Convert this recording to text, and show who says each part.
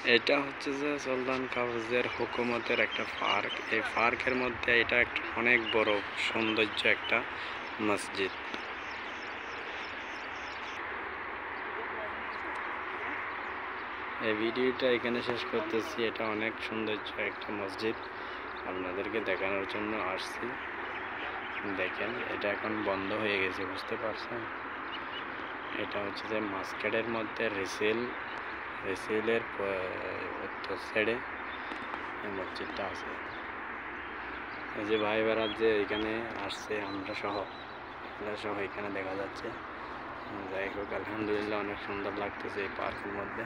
Speaker 1: এটা হচ্ছে যে সুলতান কাউজের হুকুমতের একটা পার্ক। এই পার্কের মধ্যে এটা একটা অনেক বড় সৌন্দর্য একটা মসজিদ। এই ভিডিওটা এখানে শেষ করতেছি। এটা অনেক সৌন্দর্য একটা মসজিদ, আপনাদেরকে দেখানোর জন্য আসছি। দেখেন এটা এখন বন্ধ হয়ে গেছে, বুঝতে পারছেন। এটা হচ্ছে যে মাস্কেটের মধ্যে রিসেলের উত্তর সাইডে এই মসজিদটা আছে। এই যে ভাই বেড়ার যে এখানে আসছে আমরা সহ এখানে দেখা যাচ্ছে। যাই হোক, আলহামদুলিল্লাহ অনেক সুন্দর লাগতেছে এই পার্কের মধ্যে।